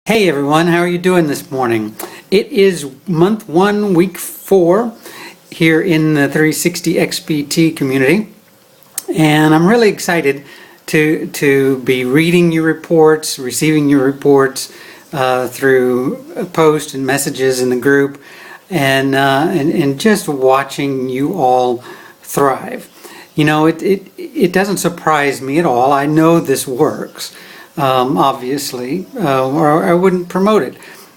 Hey everyone, how are you doing this morning? It is month 1, week 4 here in the 360 XPT community, and I'm really excited to be reading your reports, receiving your reports through posts and messages in the group, and just watching you all thrive. You know, it doesn't surprise me at all. I know this works. Obviously, or I wouldn't promote it.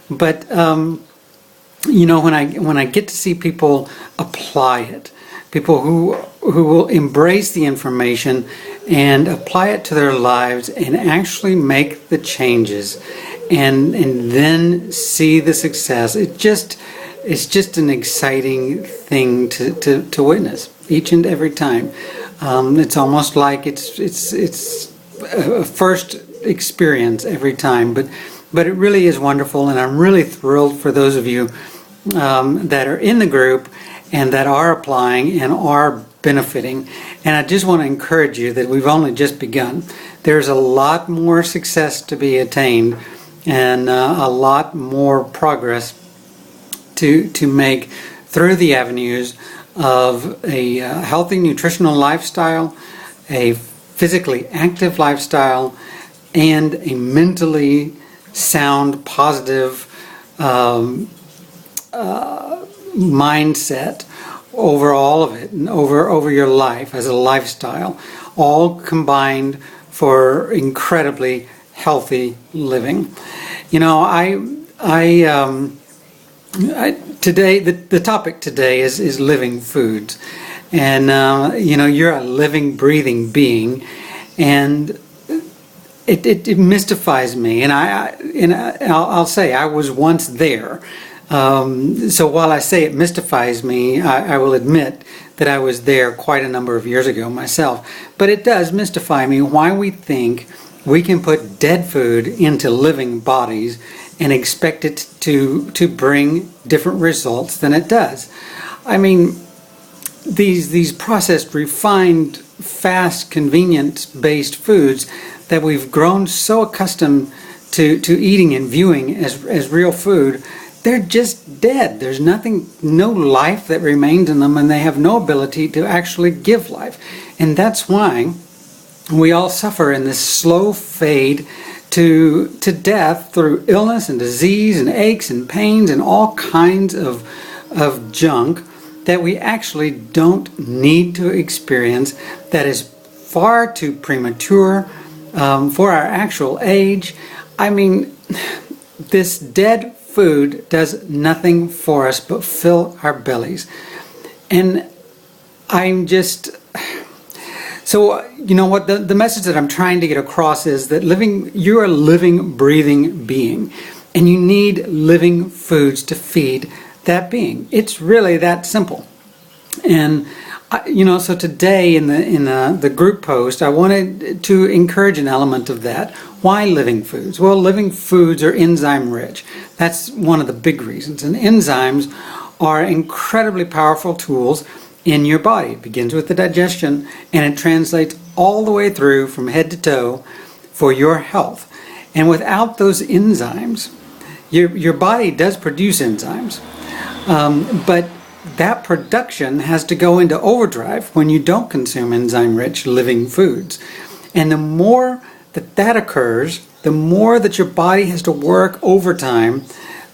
But you know, when I get to see people apply it, people who will embrace the information and apply it to their lives and actually make the changes, and then see the success, it's just an exciting thing to witness each and every time. It's almost like it's a first experience every time, but it really is wonderful, and I'm really thrilled for those of you that are in the group and that are applying and are benefiting. And I just want to encourage you that we've only just begun. There's a lot more success to be attained and a lot more progress to make through the avenues of a healthy nutritional lifestyle, a physically active lifestyle, and a mentally sound, positive mindset over all of it and over your life as a lifestyle, all combined for incredibly healthy living. You know, today the topic today is living foods, and you know, you're a living, breathing being, and it mystifies me, and I'll say I was once there. So while I say it mystifies me, I will admit that I was there quite a number of years ago myself. But it does mystify me why we think we can put dead food into living bodies and expect it to bring different results than it does. I mean, these processed, refined, fast, convenience-based foods that we've grown so accustomed to eating and viewing as real food, they're just dead. There's nothing, no life that remains in them, and they have no ability to actually give life. And that's why we all suffer in this slow fade to death through illness and disease and aches and pains and all kinds of junk that we actually don't need to experience, that is far too premature for our actual age. I mean, this dead food does nothing for us but fill our bellies. And I'm just... So, you know what, the message that I'm trying to get across is that you're a living, breathing being, and you need living foods to feed that being. It's really that simple. And you know, so today in the group post, I wanted to encourage an element of that. Why living foods? Well, living foods are enzyme rich. That's one of the big reasons. And enzymes are incredibly powerful tools in your body. It begins with the digestion, and it translates all the way through from head to toe for your health. And without those enzymes, your body does produce enzymes, but that production has to go into overdrive when you don't consume enzyme-rich living foods. And the more that occurs, the more that your body has to work overtime,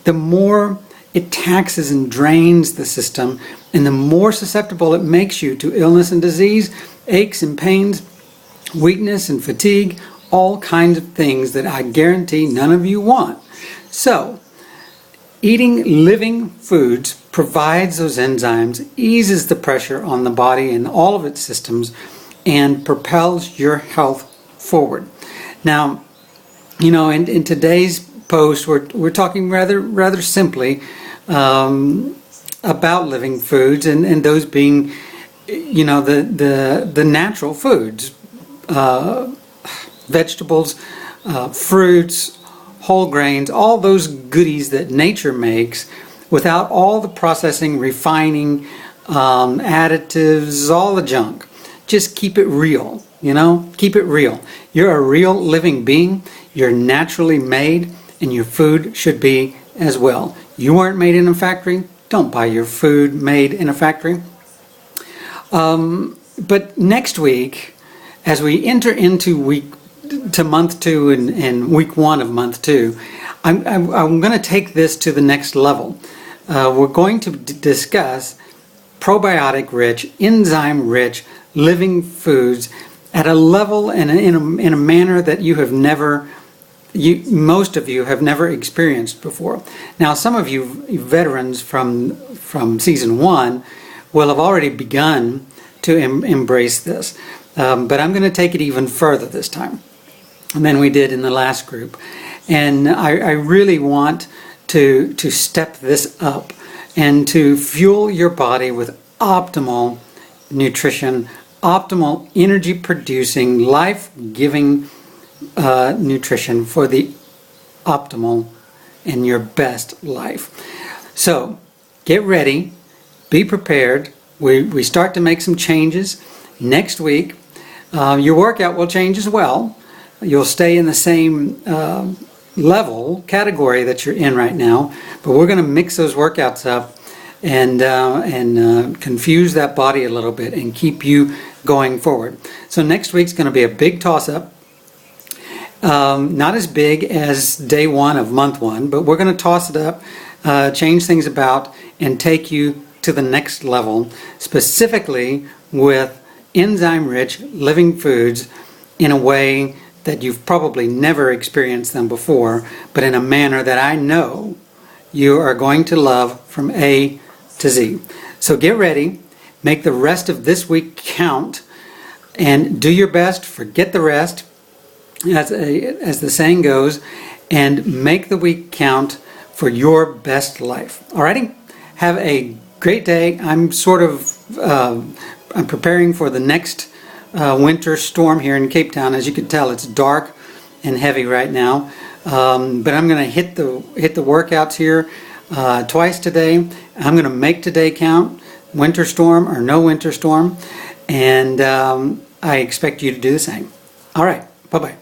the more it taxes and drains the system, and the more susceptible it makes you to illness and disease, aches and pains, weakness and fatigue, all kinds of things that I guarantee none of you want. So, eating living foods provides those enzymes, eases the pressure on the body and all of its systems, and propels your health forward. Now, you know, in today's post, we're talking rather simply about living foods, and those being, you know, the natural foods, vegetables, fruits, whole grains, all those goodies that nature makes without all the processing, refining, additives, all the junk. Just keep it real, you know? Keep it real. You're a real living being. You're naturally made. and your food should be as well. You weren't made in a factory. Don't buy your food made in a factory. But next week, as we enter into month 2 and week 1 of month 2, I'm going to take this to the next level. We're going to discuss probiotic-rich, enzyme-rich living foods at a level and in a manner that you have never, most of you have never experienced before. Now, some of you veterans from season 1 will have already begun to embrace this, but I'm going to take it even further this time than we did in the last group. And I really want to step this up and to fuel your body with optimal nutrition, optimal energy-producing, life-giving nutrition for the optimal and your best life. So, get ready, be prepared. We start to make some changes next week. Your workout will change as well. You'll stay in the same level, category that you're in right now, but we're going to mix those workouts up and confuse that body a little bit and keep you going forward. So next week's going to be a big toss-up. Not as big as day 1 of month 1, but we're going to toss it up, change things about, and take you to the next level, specifically with enzyme-rich living foods in a way that you've probably never experienced them before, but in a manner that I know you are going to love from A to Z. So get ready, make the rest of this week count, and do your best, forget the rest, as the saying goes, and make the week count for your best life. Alrighty? Have a great day. I'm I'm preparing for the next winter storm here in Cape Town. As you can tell, it's dark and heavy right now, but I'm going to hit the workouts here twice today. I'm going to make today count, winter storm or no winter storm, and I expect you to do the same. All right, bye-bye.